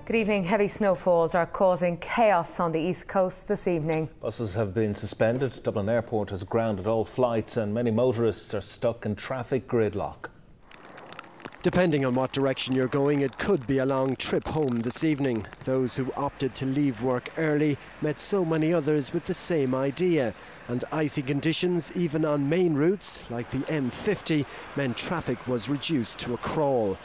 Good evening. Heavy snowfalls are causing chaos on the east coast this evening. Buses have been suspended. Dublin Airport has grounded all flights and many motorists are stuck in traffic gridlock. Depending on what direction you're going, it could be a long trip home this evening. Those who opted to leave work early met so many others with the same idea. And icy conditions, even on main routes like the M50, meant traffic was reduced to a crawl.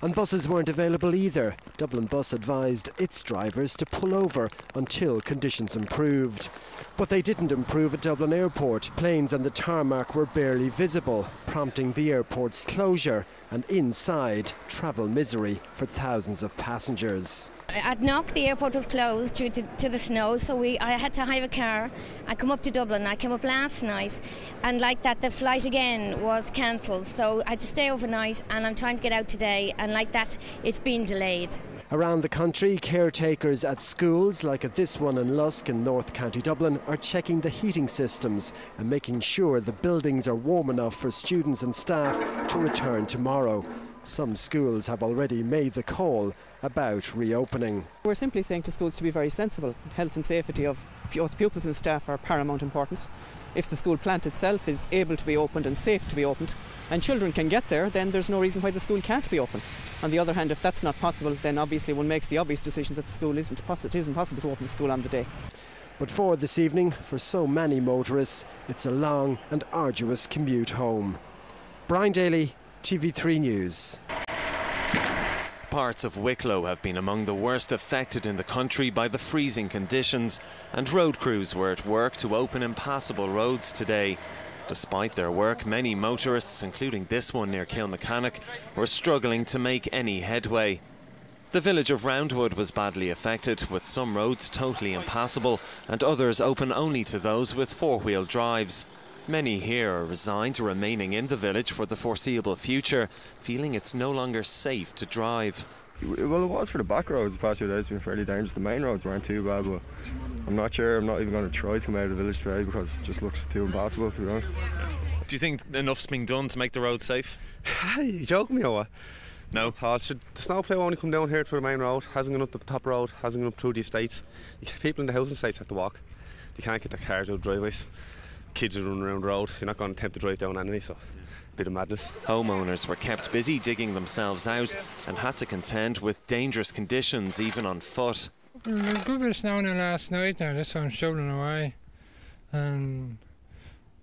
And buses weren't available either. Dublin Bus advised its drivers to pull over until conditions improved. But they didn't improve at Dublin Airport. Planes on the tarmac were barely visible, prompting the airport's closure, and inside, travel misery for thousands of passengers. At Knock, the airport was closed due to the snow, so I had to hire a car and come up to Dublin. I came up last night, and like that, the flight again was cancelled, so I had to stay overnight, and I'm trying to get out today, and like that, it's been delayed. Around the country, caretakers at schools, like at this one in Lusk in North County Dublin, are checking the heating systems and making sure the buildings are warm enough for students and staff to return tomorrow. Some schools have already made the call about reopening. We're simply saying to schools to be very sensible. Health and safety of both pupils and staff are paramount importance. If the school plant itself is able to be opened and safe to be opened, and children can get there, then there's no reason why the school can't be open. On the other hand, if that's not possible, then obviously one makes the obvious decision that the school it isn't possible to open the school on the day. But for this evening, for so many motorists, it's a long and arduous commute home. Brian Daly, TV3 News. Parts of Wicklow have been among the worst affected in the country by the freezing conditions, and road crews were at work to open impassable roads today. Despite their work, many motorists, including this one near Kilmechanic, were struggling to make any headway. The village of Roundwood was badly affected, with some roads totally impassable and others open only to those with four-wheel drives. Many here are resigned to remaining in the village for the foreseeable future, feeling it's no longer safe to drive. Well, it was for the back roads. The past few days have been fairly dangerous. The main roads weren't too bad, but I'm not sure. I'm not even going to try to come out of the village today because it just looks too impassable, to be honest. Do you think enough's been done to make the road safe? You joking me or what? No. The snowplough only come down here through the main road, hasn't gone up the top road, hasn't gone up through the estates. People in the housing estates have to walk. They can't get their cars out of driveways. Kids are running around the road. You're not going to attempt to drive down anyway, so a bit of madness. Homeowners were kept busy digging themselves out and had to contend with dangerous conditions even on foot. There was a good bit of snow there last night now, this one's shoveling away. And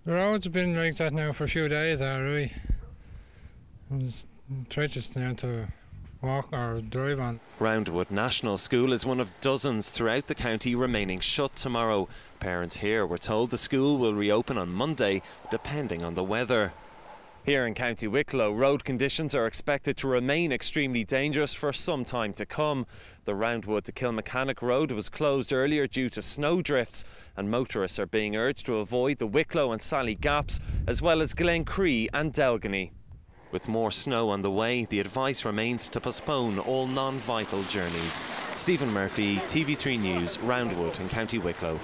the roads have been like that now for a few days already. It's treacherous now to walk or drive on. Roundwood National School is one of dozens throughout the county remaining shut tomorrow. Parents here were told the school will reopen on Monday, depending on the weather. Here in County Wicklow, road conditions are expected to remain extremely dangerous for some time to come. The Roundwood to Kilmechanic road was closed earlier due to snow drifts, and motorists are being urged to avoid the Wicklow and Sally Gaps, as well as Glencree and Delgany. With more snow on the way, the advice remains to postpone all non-vital journeys. Stephen Murphy, TV3 News, Roundwood in County Wicklow.